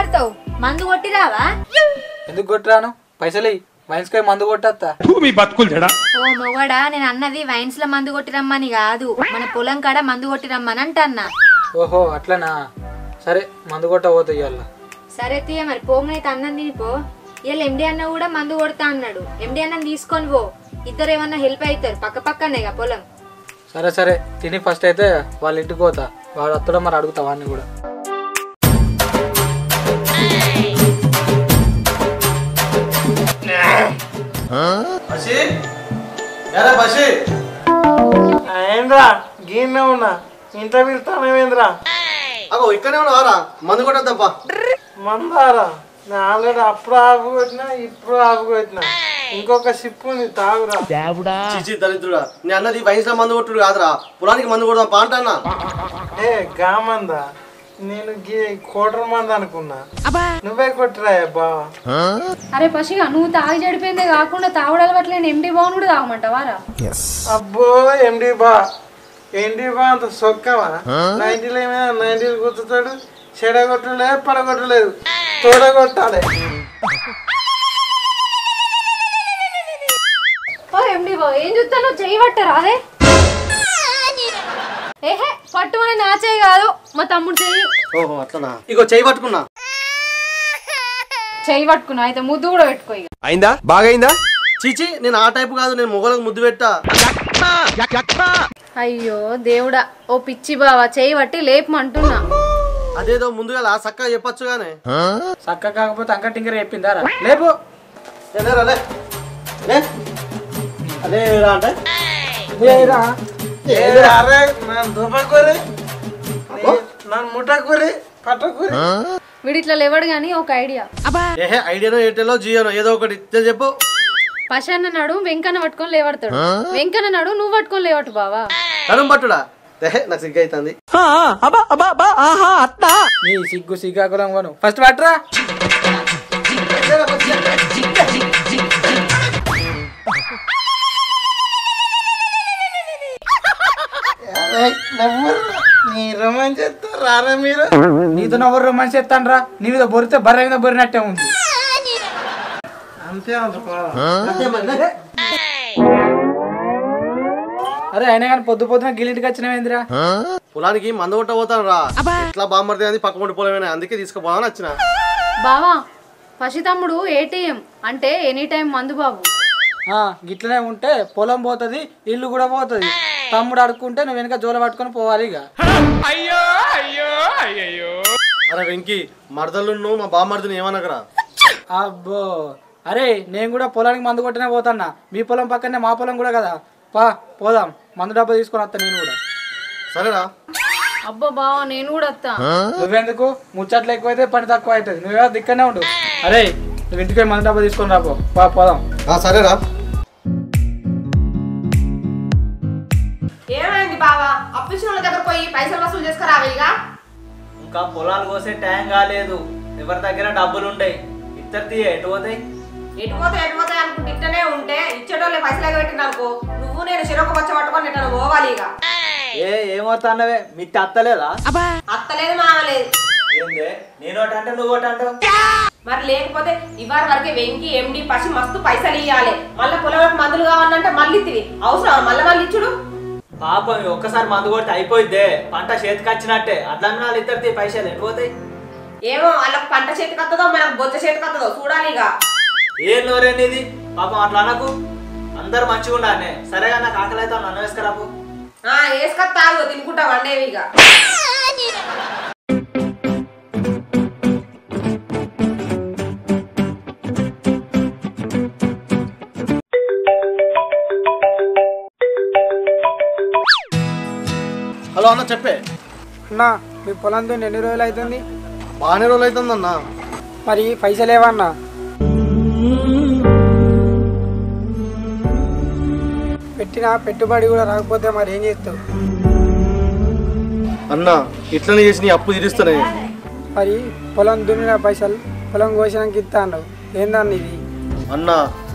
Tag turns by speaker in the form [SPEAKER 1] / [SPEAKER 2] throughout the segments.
[SPEAKER 1] మాట్లాడతావు? మందు కొట్టిరావా?
[SPEAKER 2] ఎందుకు కొట్టిరాను? పైసలు వైన్స్ కి మందు కొట్టత్తా.
[SPEAKER 1] ఓ మొగడా, నేను అన్నది వైన్స్ లో మందు కొట్టిరమ్మని కాదు, మన పొలం కాడ మందు కొట్టిరమ్మని అంటన్నా.
[SPEAKER 2] ఓహో అట్లనా, సరే మందు కొట్ట పోతా ఇవాళ.
[SPEAKER 1] సరే తీయ మరి పోగనైతే అన్నం తినిపో. ఇవాళ ఎండి అన్న కూడా మందు కొడతా అన్నాడు. ఎండి అన్నం తీసుకొని పో, ఇద్దరు ఏమన్నా హెల్ప్ అవుతారు, పక్క పక్కనేగా పొలం.
[SPEAKER 2] సరే సరే తిని ఫస్ట్ అయితే వాళ్ళ ఇంటికి పోతా. వాడు వస్తాడో మరి అడుగుతా వాడిని కూడా.
[SPEAKER 3] ఏంద్రా గీనే ఉన్నా, ఇంట్లో పిలుతానేంద్రా?
[SPEAKER 4] అగో ఇక్కడే ఉన్నావారా? మందు కొట్టా తప్ప
[SPEAKER 3] మందారా? నేను ఆల్రెడీ అప్పుడు ఆపుకొట్టినా, ఇప్పుడు ఆపుకొట్టినా. ఇంకొక సిప్పు ఉంది, తాగురా.
[SPEAKER 4] చిచి దరిద్రుడా, నీ అన్నది వయసులో మందు కొట్టుడు కాదురా, పొలానికి మందు కొడదాం పా అంటన్నా.
[SPEAKER 3] ఏ గామందా, నేను కోటర్ మంది అనుకున్నా, నువ్వే కొట్టురా బావా.
[SPEAKER 1] అరే పసిగా, నువ్వు తాగి చెడిపోయిందే కాకుండా తాగుడు అలవాట్లేని ఎండి బాగుని కూడా తాగమంటావారా?
[SPEAKER 3] అబ్బో ఎండి బా అంత సొక్కవా? 90 మీద 90 గుర్తుతాడు. చెడగొట్టలేదు, పడగొట్టలేదు, తోడగొట్టాలి.
[SPEAKER 1] ఎండి బా ఏం చూస్తాను? చెయ్యి పట్టరా? అదే ఏహే పట్టుమని నా చెయ్యి కాదు, మా తమ్ముడు చెయ్యి.
[SPEAKER 4] ఓహో అట్లనా, ఇగో చెయ్యి పట్టుకున్నా.
[SPEAKER 1] చెయ్యి పట్టుకున్నా అయితే ముద్దు కూడా పెట్టుకో. ఇక
[SPEAKER 4] అయిందా? బాగైందా? చీచి నేను ఆ టైపు కాదు, నేను మొగలకు ముద్దు పెట్టా.
[SPEAKER 1] అయ్యో దేవుడా, ఓ పిచ్చి బావా, చెయ్యి పట్టి లేపమంటున్నా.
[SPEAKER 4] అదేదో ముందుగా చక్కగా చెప్పొచ్చు గానే.
[SPEAKER 2] చక్క కాకపోతే అంక టింకర్ చెప్పిందారా? లేపు.
[SPEAKER 4] అదే అంటే
[SPEAKER 3] అరే నన్ను దుబ్బకూరి, నన్ను ముట్టకూరి, పట్టకూరి.
[SPEAKER 1] వీడిట్లా లేవాడు గాని ఒక ఐడియా.
[SPEAKER 4] ఏహే ఐడియానో ఎయిర్టెల్లో జియోనో ఏదో ఒకటి చెప్పు.
[SPEAKER 1] పశాన్న నాడు వెంకన్న పట్టుకొని లేవడతాడు, వెంకన్న నాడు నువ్వు పట్టుకొని లేవట్టు బావా.
[SPEAKER 4] నడుము పట్టుడా? నాకు సిగ్గు అవుతుంది.
[SPEAKER 2] నీ సిగ్గు సిగ్గాకులం కొను, ఫస్ట్ పట్టరా.
[SPEAKER 3] నీ రొమాన్స్ చేస్తారు రారా మీరు?
[SPEAKER 2] నీతో ఎవరు రొమాన్స్ చేస్తాను రా? నీ మీద బొరితే బర్రె మీద బొరినట్టే ఉంది.
[SPEAKER 3] అంతే
[SPEAKER 2] అరే అయినా కానీ పొద్దు పొద్దున గిలింటికి వచ్చినవేంద్రా?
[SPEAKER 4] పొలానికి మందు కొట్ట పోతాను రా. ఇట్లా బామ్మర్ది అది పక్క పొండి పొలమేనా, అందుకే తీసుకుపోదామని వచ్చిన.
[SPEAKER 1] బావా పసి తమ్ముడు ఏటీఎం అంటే ఎనీ టైం మందు బాబు.
[SPEAKER 2] గిట్లనే ఉంటే పొలం పోతుంది, ఇల్లు కూడా పోతుంది. తమ్ముడు అడుక్కుంటే నువ్వు వెనక జోల పట్టుకొని పోవాలి. ఇక
[SPEAKER 4] అరే వెంకీ, మరదలు నువ్వు మా బామ్మర్దిని ఏమనకరా.
[SPEAKER 2] అబ్బో అరే నేను కూడా పొలానికి మందు కొట్టనే పోతాన్నా. మీ పొలం పక్కనే మా పొలం కూడా కదా. పోదాం, మందు డబ్బా తీసుకొని వస్తా నేను కూడా.
[SPEAKER 4] సరేరా.
[SPEAKER 1] అబ్బా బావా నేను కూడా వస్తా.
[SPEAKER 2] నువ్వెందుకు? ముచ్చట్లు ఎక్కువైతే పని తక్కువ అవుతుంది. నువ్వే దిక్కనే ఉండు. అరే నువ్వు ఇంటికి మందు డబ్బా తీసుకొని రాపో. పోదాం.
[SPEAKER 4] సరేరా.
[SPEAKER 5] ఏమైంది బావా? అప్పిచ్చిన వాళ్ళ దగ్గర పోయి పైసలు వసూలు చేసుకురావాలి.
[SPEAKER 6] ఇంకా పొలాలు కోసే టైం కాలేదు, ఎవరి దగ్గర డబ్బులు ఉంటాయి. ఇద్దరు ఎటు పోతాయి?
[SPEAKER 5] ఎటు పోతాయి అనుకుంటే ఇట్టనే ఉంటే ఇచ్చేటోళ్ళే పైసలు పెట్టింది అనుకో, నువ్వు నేను చిరొక బచ్చ పట్టుకొని ఇట్లా పోవాలి. ఇక
[SPEAKER 6] ఏమవుతాన్నవే? మిత్తి అత్తలేదా?
[SPEAKER 5] అత్తలేదు మామలేదు.
[SPEAKER 6] ఏందే నేను ఒకటి అంటే నువ్వు ఒకటి అంటావు?
[SPEAKER 5] మరి లేకపోతే ఇవాళ వరకే వెంకి ఎండి పసి మస్తు పైసలు ఇవ్వాలి. మళ్ళీ పొలం మందులు కావాలంటే మళ్ళీ తిని అవసరం మళ్ళీ ఇచ్చుడు.
[SPEAKER 6] పాపం ఒక్కసారి మందు కొట్టి అయిపోయిద్దే, పంట చేతికి వచ్చినట్టే. అట్లా వాళ్ళు ఇద్దరు పైసలు ఎటు పోతాయి?
[SPEAKER 5] ఏమో వాళ్ళకి పంట చేతికి వస్తుందో మనకు బొచ్చ చేతికి వస్తుందో చూడాలి. ఇక
[SPEAKER 6] ఏం నోరేనిది? పాపం అట్లా అనకు, అందరు మంచిగా ఉండాలి. సరేగా నాకు ఆకలి అయితే నన్ను వేసుకురాపు.
[SPEAKER 5] వేసుకొస్తా తినుకుంటా వండేవి. ఇక
[SPEAKER 4] హలో అన్న చెప్పే.
[SPEAKER 2] అన్నా మీ పొలం దున్ని ఎన్ని రోజులు అవుతుంది?
[SPEAKER 4] బాగానే రోజులు అవుతుందన్నా.
[SPEAKER 2] మరి పైసలు ఏవన్నా? పెట్టిన పెట్టుబడి కూడా రాకపోతే మరి ఏం చేస్తావు?
[SPEAKER 4] అన్న ఇట్లనే చేసి నీ అప్పు తీరుస్తానే.
[SPEAKER 2] మరి పొలం దున్నిన పైసలు పొలం కోసినాక ఇస్తా అన్నావు, ఏందన్న ఇది?
[SPEAKER 4] అన్న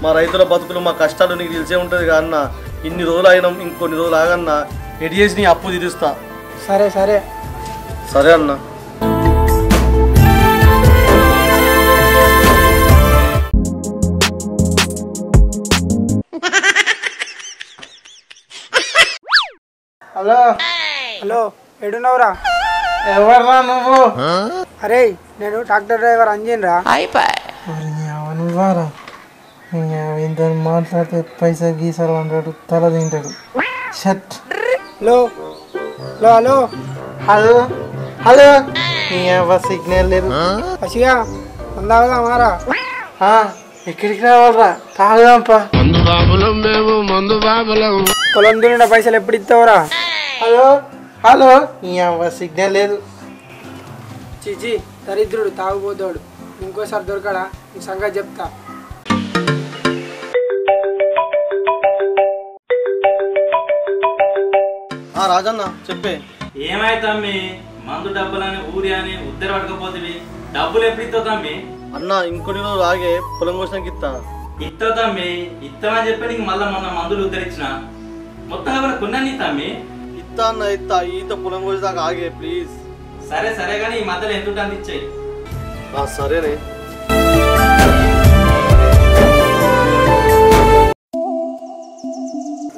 [SPEAKER 4] మా రైతుల బతుకులు మా కష్టాలు నీకు తెలిసే ఉంటుంది కదా అన్న. ఇన్ని రోజులు అయినాం, ఇంకొన్ని రోజులు ఆగన్నా ఎటు చేసి నీ అప్పు తీరుస్తా.
[SPEAKER 2] సరే సరే
[SPEAKER 4] సరే అన్న.
[SPEAKER 3] హలో
[SPEAKER 2] హలో ఎడునవరా?
[SPEAKER 3] ఎవర్రా నువ్వు?
[SPEAKER 2] అరే నేను ట్రాక్టర్ డ్రైవర్ అంజన్ రా.
[SPEAKER 3] నువ్వారా? ఇంత మాట్లాడితే పైసా గీసాలు అంటాడు, తల తింటాడు. Shut.
[SPEAKER 2] Hello hello hello
[SPEAKER 3] hello hello signal లేదు.
[SPEAKER 2] పసిగా అందాదా మారా.
[SPEAKER 3] ఎక్కడికి రావాలరా? తాగుదాంపా.
[SPEAKER 2] పొలం దున్న పైసలు ఎప్పుడు ఇస్తావురా?
[SPEAKER 3] హలో హలో సిగ్నల్ లేదు.
[SPEAKER 2] చిచి దరిద్రుడు తాగుపోతాడు. ఇంకోసారి దొరకడా నీ సంగతి చెప్తా.
[SPEAKER 4] రాజన్న చెప్పే.
[SPEAKER 7] ఏమైతే తమ్మి మందు డబ్బులని ఊరి అని ఉద్దర పట్టుకపోతుంది. డబ్బులు ఎప్పుడు ఇస్తావు తమ్మి?
[SPEAKER 4] అన్న ఇంకొన్ని రోజులు ఆగే పొలం కోసినాక ఇస్తా.
[SPEAKER 7] ఇస్తావు తమ్మి, ఇస్తామని చెప్పి నీకు మళ్ళా మొన్న మందులు ఉద్ధరించిన మొత్తం ఏమైనా కొన్నాను తమ్మి.
[SPEAKER 4] ఇస్తా అన్న ఇస్తా. ఈత పొలం కోసేదాకా ఆగే ప్లీజ్.
[SPEAKER 7] సరే సరే కానీ ఈ మధ్యలో ఎంత ఉంటుంది ఇచ్చాయి.
[SPEAKER 4] సరేనే.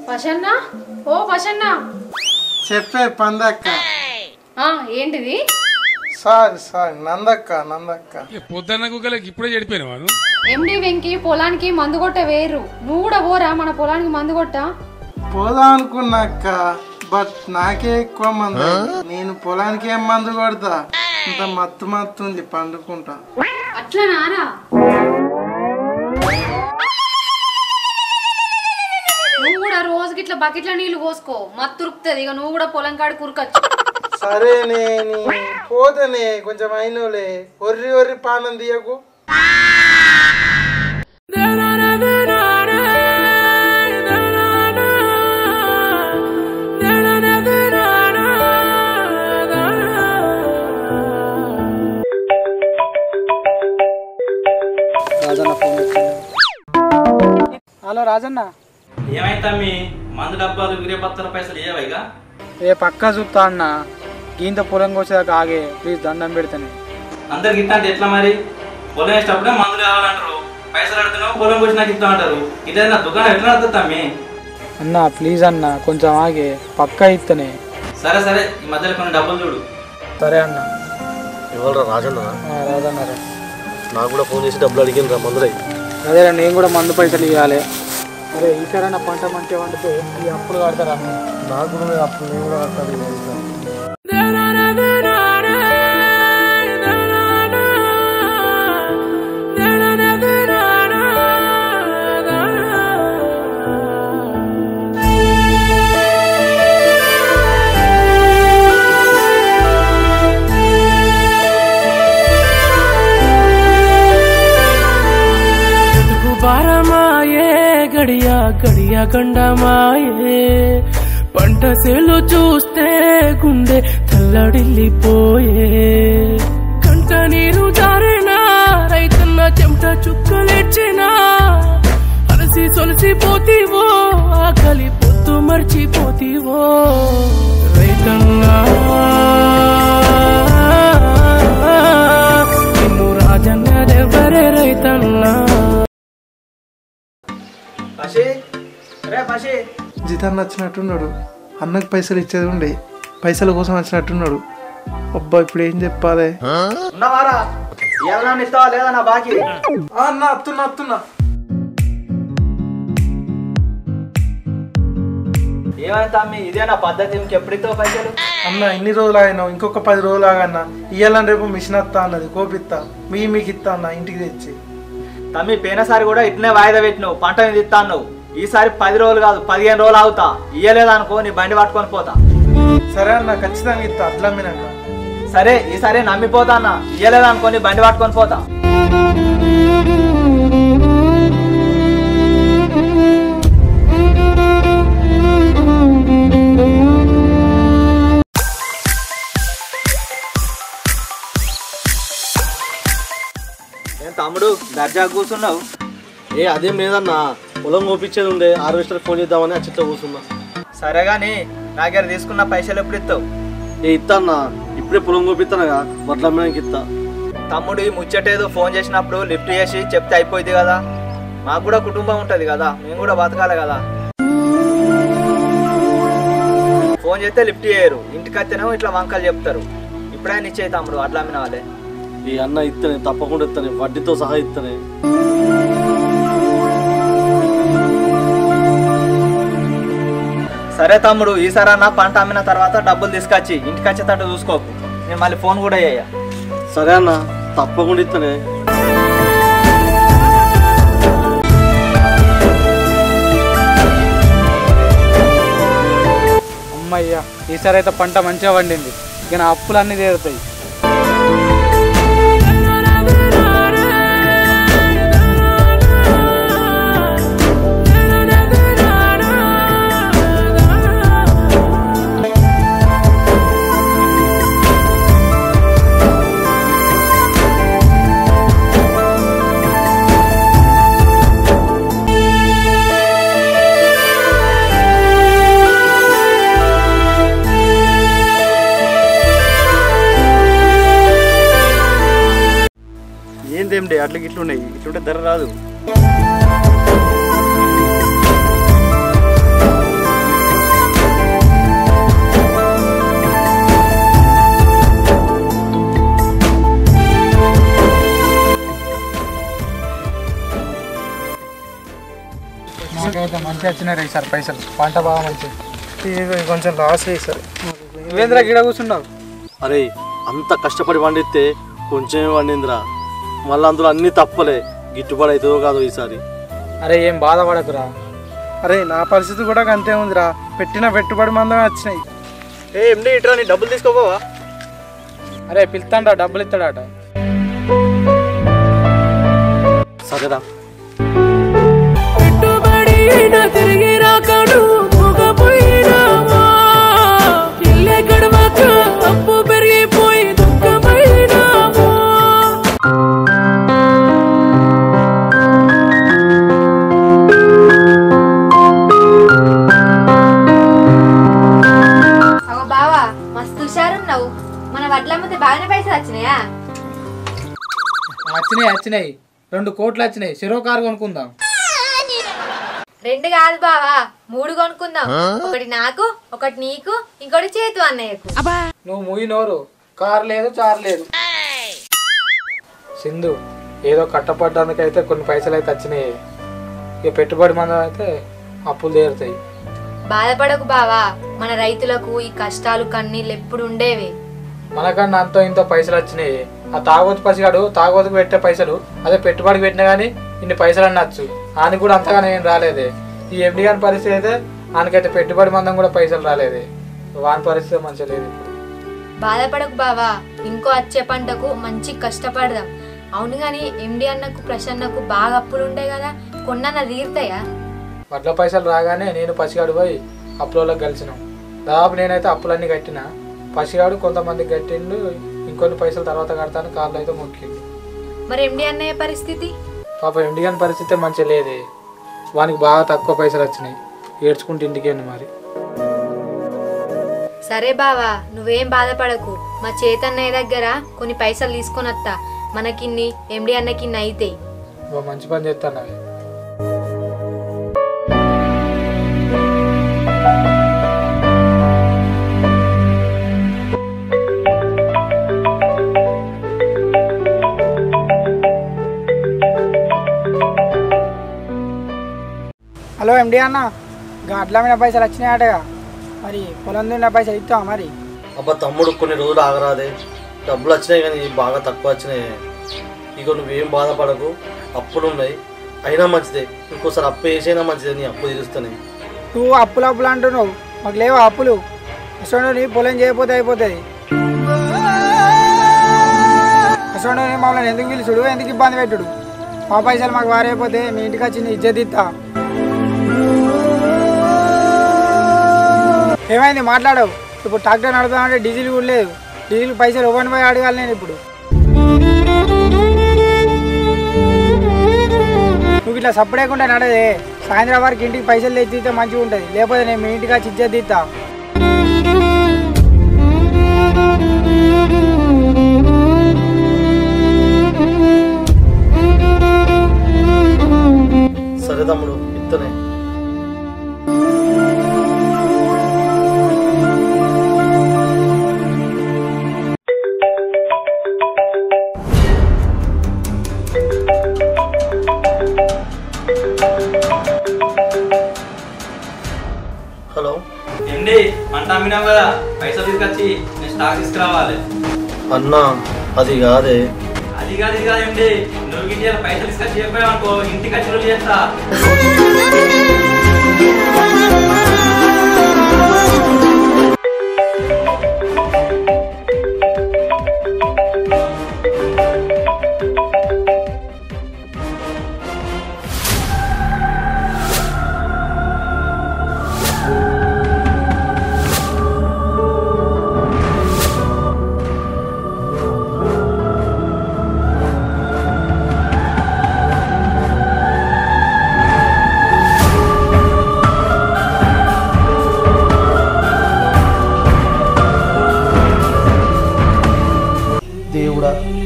[SPEAKER 5] పశన్న, ఓ పశన్న.
[SPEAKER 3] చెప్పే పందక్క.
[SPEAKER 5] ఏంటిది?
[SPEAKER 3] సారీ నందక్క.
[SPEAKER 8] పొద్దున్న కుక్కలకి ఇప్పుడే చెడిపోయినా
[SPEAKER 5] ఎండి వెంకి పొలానికి మందు కొట్ట వేరు. నువ్వు కూడా పోరా మన పొలానికి మందు కొట్ట.
[SPEAKER 3] పోదాం అనుకున్నాక్క, బట్ నాకే ఎక్కువ మందు. నేను పొలానికి ఏం మందు కొడతా? ఇంత మత్తు ఉంది, పండుకుంటా.
[SPEAKER 5] అట్లా నారా? నువ్వు కూడా రోజుకి ఇట్లా బకెట్ల నీళ్లు పోసుకో, మత్తురుకుతుంది. ఇక నువ్వు కూడా పొలం కాడి కురకచ్చు.
[SPEAKER 3] సరేనే పోతేనే కొంచెం అయినోలే. ఒర్రి పానం తీయకు.
[SPEAKER 2] రాజన్న ఫోన్ వచ్చింది. హలో రాజన్న.
[SPEAKER 7] ఏమైతే తమ్మి మందు డబ్బాలు విరేపత్తల పైసలు ఇవ్వయిగా?
[SPEAKER 2] పక్కా చూస్తా అన్న. గీంత పొలం కోసేదాకా ఆగే ప్లీజ్, దండం పెడతాను.
[SPEAKER 7] అందరికి ఇస్తా అంటే ఎట్లా మరి? పొలం వేసేటప్పుడే మందులు కావాలంటారు, పైసలు అడుగుతున్నావు, పొలం కోసి నాకు ఇస్తా అంటారు. ఇదైనా దుకాణం ఎట్లా నడుతుంది తమ్మి?
[SPEAKER 2] అన్న ప్లీజ్ అన్న, కొంచెం ఆగే, పక్కా ఇస్తనే.
[SPEAKER 7] సరే సరే ఈ మధ్యలో కొన్ని డబ్బులు చూడు.
[SPEAKER 2] సరే అన్న.
[SPEAKER 4] ఇవ్వాలరా రాజన్న?
[SPEAKER 2] రాజన్నారా?
[SPEAKER 4] నాకు కూడా ఫోన్ చేసి డబ్బులు అడిగిన రా మందులై.
[SPEAKER 2] అదే నేను కూడా మందు పైసలు ఇవ్వాలి. అరే ఈసారైనా పంట మంచిగా వండితే ఈ అప్పులు కడతారా?
[SPEAKER 4] నాకు కూడా అప్పుడు నేను కూడా కట్టాలి.
[SPEAKER 9] గడియా గడియా గండమాయే పంట సేలు చూస్తే గుండె తల్లడిల్లిపోయే. కంట నీరు జారినా రైతన్న చెమట చుక్కలెచ్చినా అలసి సొలసిపోతీవో ఆకలి పొత్తు మర్చిపోతీవో రైతన్నా. నిన్ను రాజన్నదెవరే రైతన్నా.
[SPEAKER 3] జీతాన్ని వచ్చినట్టున్నాడు. అన్నకు పైసలు ఇచ్చేది ఉండే, పైసల కోసం వచ్చినట్టున్నాడు. అబ్బా ఇప్పుడు ఏం చెప్పాలి?
[SPEAKER 6] ఉన్నవారా? ఏమన్నా ఇస్తావా లేదా నా బాకీ?
[SPEAKER 3] అన్న అత్తున్నా.
[SPEAKER 6] ఏమైనా తమ్మి ఇదేనా పద్ధతి? ఇంకెప్పుడు ఇస్తావు పైసలు?
[SPEAKER 3] అన్న ఇన్ని రోజులు ఆయన ఇంకొక 10 రోజులు ఆగన్న. ఇయ్యాలని రేపు మిషన్ వస్తా అన్నది, కోపిస్తా. మీకు ఇస్తా అన్న ఇంటికి తెచ్చి.
[SPEAKER 6] తమ్మి పోయినసారి కూడా ఇట్నే వాయిదా పెట్టినావు, పంట మీద ఇస్తా అన్నావు. ఈసారి 10 రోజులు కాదు 15 రోజులు అవుతా. ఇయ్యలేదనుకో నీ బండి పట్టుకొని పోతా.
[SPEAKER 3] సరే అన్న ఖచ్చితంగా ఇస్తా అట్లా అమ్మినాక.
[SPEAKER 6] సరే ఈసారి నమ్మిపోతా అన్న. ఇయ్యలేదనుకో నీ బండి పట్టుకొని పోతా. తమ్ముడు దర్జా కూర్చున్నావు?
[SPEAKER 4] అదేం లేదన్నా, పొలం కోపించేది ఉండే హార్వెస్టర్ ఫోన్ చేద్దామని ఆ చెట్ల కూర్చున్నా.
[SPEAKER 6] సరే గాని నా దగ్గర తీసుకున్న పైసలు ఎప్పుడు ఇస్తావు?
[SPEAKER 4] ఇస్తా అన్న, ఇప్పుడే పొలం కోపిస్తానగా, వడ్ల అమ్మడానికి ఇస్తా.
[SPEAKER 6] తమ్ముడు ఈ ముచ్చటేదో ఫోన్ చేసినప్పుడు లిఫ్ట్ చేసి చెప్తే అయిపోయింది కదా. మాకు కూడా కుటుంబం ఉంటది కదా, మేము కూడా బతకాలి కదా. ఫోన్ చేస్తే లిఫ్ట్ చేయరు, ఇంటికి వస్తేనేమో ఇట్లా వంకలు చెప్తారు. ఇప్పుడైనా ఇచ్చే తమ్ముడు, అట్లా అమ్మిన వాళ్ళే.
[SPEAKER 4] ఈ అన్న ఇత్తనే, తప్పకుండా ఇత్తనే, వడ్డీతో సహా ఇత్తనే.
[SPEAKER 6] సరే తమ్ముడు, ఈసారి అన్న పంట అమ్మిన తర్వాత డబ్బులు తీసుకొచ్చి ఇంటికి వచ్చేటట్టు చూసుకోకు. నేను మళ్ళీ ఫోన్ కూడా చేయ.
[SPEAKER 4] సరే అన్న, తప్పకుండా ఇత్తనే.
[SPEAKER 2] అమ్మయ్యా, ఈసారి అయితే పంట మంచిగా పండింది. ఇక నా అప్పులన్నీ తీరుతాయి.
[SPEAKER 6] ఏందేమిటి అట్లా ఇట్లున్నాయి, ఇట్లుంటే ధర రాదు.
[SPEAKER 2] నాకైతే మంచిగా వచ్చినాయి సార్ పైసలు. పంట బాగా మంచిది.
[SPEAKER 3] కొంచెం లాస్ అయ్యి సార్.
[SPEAKER 2] నువ్వేంద్ర గిడ కూర్చున్నావు?
[SPEAKER 4] అరే, అంత కష్టపడి పండిస్తే కొంచెమే పండిందిరా. మళ్ళీ అందులో అన్నీ తప్పలే, గిట్టుబాటు అవుతుందో కాదో ఈసారి.
[SPEAKER 2] అరే ఏం బాధపడకురా.
[SPEAKER 3] అరే నా పరిస్థితి కూడా అంతే ఉందిరా. పెట్టిన పెట్టుబడి మందమే వచ్చినాయి.
[SPEAKER 6] ఎండి ఇట్రా, నీ డబ్బులు తీసుకోపోవా?
[SPEAKER 2] అరే పిలుతాడా, డబ్బులు ఇస్తాడట.
[SPEAKER 4] సరేరా.
[SPEAKER 9] తిరిగి రాకడు పోయినావా, ఇల్లే గడవక అప్పు పెరిగిపోయి దుఃఖమైనావా.
[SPEAKER 1] అగో బావా, మస్తు హుషారున్నావు. మన వడ్లమ్మితే బాగానే పైసలు వచ్చినాయా?
[SPEAKER 2] వచ్చినాయి 2 కోట్లు వచ్చినాయి. చెరో కారు కొనుక్కుందాం.
[SPEAKER 1] 2 కాదు బావా, 3 కొనుక్కుందాం. ఒకటి నాకు, ఒకటి నీకు, ఇంకోటి చేతు అన్నయ్యకు.
[SPEAKER 2] నువ్వు ముయ్యి నోరు. కారు లేదు, చారు లేదు. సింధు, ఏదో కట్టపడ్డానికైతే కొన్ని పైసలు అయితే వచ్చినాయి. ఇక పెట్టుబడి మందం అయితే అప్పులు తీరుతాయి.
[SPEAKER 1] బాధపడకు బావా, మన రైతులకు ఈ కష్టాలు కన్నీళ్ళు ఎప్పుడు ఉండేవి.
[SPEAKER 2] మనకన్నా అంతో ఇంతో పైసలు వచ్చినాయి. ఆ తాగోతు పసిగాడు తాగోతుకు పెట్టే పైసలు అదే పెట్టుబడికి పెట్టినా కానీ ఇన్ని పైసలు అన్నచ్చు. ఆయనకు కూడా అంతగానే ఏం రాలేదే. ఈ ఎండి గాని పరిస్థితి అయితే ఆయనకైతే పెట్టుబడి మందం కూడా పైసలు రాలేదే. వాని పరిస్థితి మంచిగా లేదు.
[SPEAKER 1] బాధపడకు బావా, ఇంకో వచ్చే పంటకు మంచి కష్టపడదాం. అవును గాని ఎండి అన్నకు ప్రసన్నకు బాగా అప్పులు ఉంటాయి కదా, కొన్న తీరుతాయా?
[SPEAKER 2] వడ్ల పైసలు రాగానే నేను పసిగాడు పోయి అప్పులోకి కలిసినాం. దాదాపు నేనైతే అప్పులన్నీ కట్టినా. పసిగాడు కొంతమందికి కట్టిండు. ఇంకొన్ని పైసలు తర్వాత కడతాను కాళ్ళు అయితే మొక్కిండు.
[SPEAKER 1] మరి ఎండి అన్నయ్య పరిస్థితి?
[SPEAKER 2] పాప ఎండి గాని పరిస్థితి మంచిగా లేదే. వానికి బాగా తక్కువ పైసలు వచ్చినాయి. ఏడ్చుకుంటే ఇంటికేండి మరి.
[SPEAKER 1] సరే బావా, నువ్వేం బాధపడకు. మా చేతన్నయ్య దగ్గర కొన్ని పైసలు తీసుకొని వస్తా. మనకిన్ని ఎండి అన్నకిన్ని అయితాయి.
[SPEAKER 2] మంచి పని చేస్తాను.
[SPEAKER 10] హలో ఎండి అన్న, అట్లా మీద పైసలు వచ్చినాయటగా, మరి పొలం దున్న పైసలు ఇస్తావా మరి?
[SPEAKER 4] అబ్బా తమ్ముడు, కొన్ని రోజులు ఆగరాదే. డబ్బులు వచ్చినాయి కానీ బాగా తక్కువ వచ్చినాయి. ఇక నువ్వేం బాధపడకు, అప్పులు ఉన్నాయి. అయినా మంచిదే, ఇంకోసారి అప్పు వేసైనా మంచిదే. నీ అప్పు తీరుస్తానే.
[SPEAKER 10] నువ్వు అప్పులు అంటున్నావు, మాకు లేవా అప్పులు? అసలు నీ పొలం చేయకపోతే అయిపోతుంది. అసలు మమ్మల్ని ఎందుకు పిలుచుడు, ఎందుకు ఇబ్బంది పెట్టుడు? మా పైసలు మాకు వారైపోతే మీ ఇంటికి వచ్చి నీ ఇజ్జత్ ఇస్తా. ఏమైంది మాట్లాడవు? ఇప్పుడు ట్రాక్టర్ నడుపుతామంటే డీజిల్ కూడా లేదు. డీజిల్ పైసలు ఒకటి పోయి అడగాలి నేను ఇప్పుడు. నువ్వు ఇట్లా సప్పుడేకుండా నడదే. సాయంత్రం వరకు ఇంటికి పైసలు తెచ్చితే మంచిగా ఉంటుంది. లేకపోతే నేను మీ ఇంటికి వచ్చి ఇజ్జత్ ఇస్తా.
[SPEAKER 4] సరే తమ్ముడు, ఇస్తనే.
[SPEAKER 7] తీసుకొచ్చి నేను స్టాక్ తీసుకురావాలి.
[SPEAKER 4] అన్నా అది కాదే.
[SPEAKER 7] అది కాదు ఇది కాదేంటి, నువ్వు గిన్నెల పైసలు తీసుకొచ్చి చెప్పావు అనుకో ఇంటికి వచ్చి రోజు చేస్తా.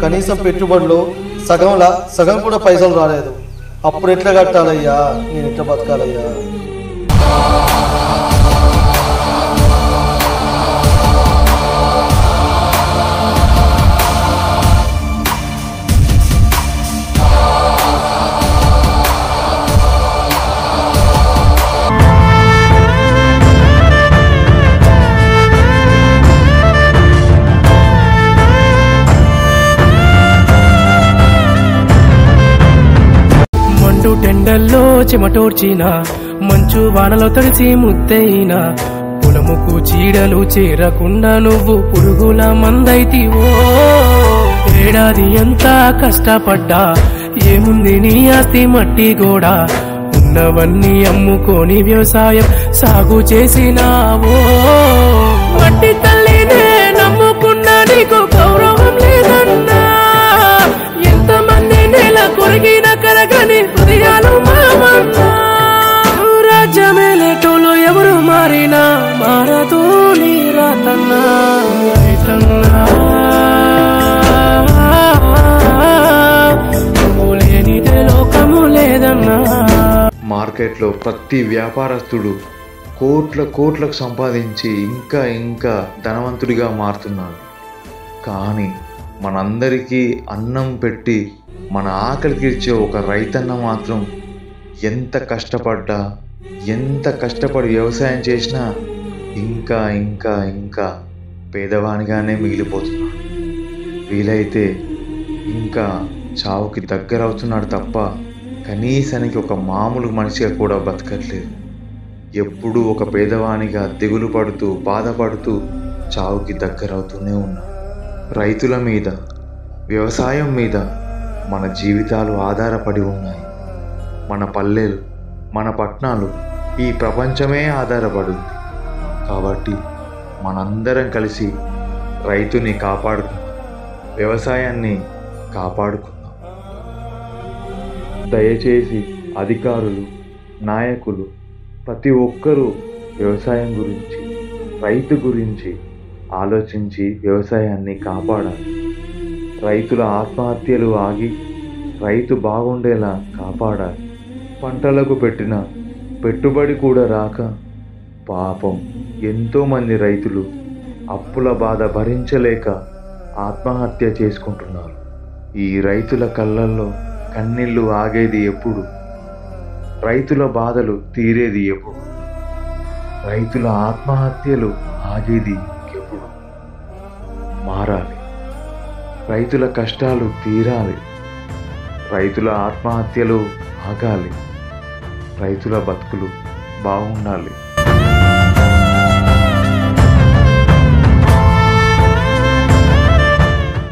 [SPEAKER 4] కనీసం పెట్టుబడిలో సగం కూడా పైసలు రాలేదు. అప్పుడు ఎట్లా కట్టాలయ్యా, నేను ఎట్లా బతకాలయ్యా?
[SPEAKER 9] టెండల్లో చెమటోడ్చిన మంచు వానలో తడిసి ముద్దయిన పొలముకు చీడలు చేరకుండా నువ్వు పురుగుల మందైతివో. ఏడాది ఎంత కష్టపడ్డా ఏముంది నీ ఆస్తి మట్టి గోడ, ఉన్నవన్నీ అమ్ముకొని వ్యవసాయం సాగు చేసినావో. మట్టి తల్లినే నమ్ముకున్నా నీకు గౌరవం లేదన్నా, ఎంతమంది నెల కొరిగిన కరగని హృదయాలు మామన్నా. రాజ్యమేలేటోలు ఎవరు మారినా మారదు నీ రాతన్నా. లేనిదే లోకము లేదన్నా.
[SPEAKER 11] మార్కెట్లో ప్రతి వ్యాపారస్తుడు కోట్లకు సంపాదించి ఇంకా ధనవంతుడిగా మారుతున్నాడు. కానీ మనందరికీ అన్నం పెట్టి మన ఆకలికి ఇచ్చే ఒక రైతన్న మాత్రం ఎంత కష్టపడి వ్యవసాయం చేసినా ఇంకా పేదవానిగానే మిగిలిపోతున్నాడు. వీలైతే ఇంకా చావుకి దగ్గర అవుతున్నాడు తప్ప కనీసానికి ఒక మామూలు మనిషిగా కూడా బతకట్లేదు. ఎప్పుడూ ఒక పేదవానిగా దిగులు పడుతూ బాధపడుతూ చావుకి దగ్గరవుతూనే ఉన్నాడు. రైతుల మీద, వ్యవసాయం మీద మన జీవితాలు ఆధారపడి ఉన్నాయి. మన పల్లెలు, మన పట్టణాలు, ఈ ప్రపంచమే ఆధారపడింది. కాబట్టి మనందరం కలిసి రైతుని కాపాడుకుందాం, వ్యవసాయాన్ని కాపాడుకుందాం. దయచేసి అధికారులు, నాయకులు ప్రతి ఒక్కరూ వ్యవసాయం గురించి, రైతు గురించి ఆలోచించి వ్యవసాయాన్ని కాపాడాలి. రైతుల ఆత్మహత్యలు ఆగి రైతు బాగుండేలా కాపాడాలి. పంటలకు పెట్టిన పెట్టుబడి కూడా రాక పాపం ఎంతోమంది రైతులు అప్పుల బాధ భరించలేక ఆత్మహత్య చేసుకుంటున్నారు. ఈ రైతుల కళ్ళల్లో కన్నీళ్లు ఆగేది ఎప్పుడు? రైతుల బాధలు తీరేది ఎప్పుడు? రైతుల ఆత్మహత్యలు ఆగేది ఎప్పుడు? మారాలి. రైతుల కష్టాలు తీరాలి. రైతుల ఆత్మహత్యలు ఆగాలి. రైతుల బతుకులు బాగుండాలి.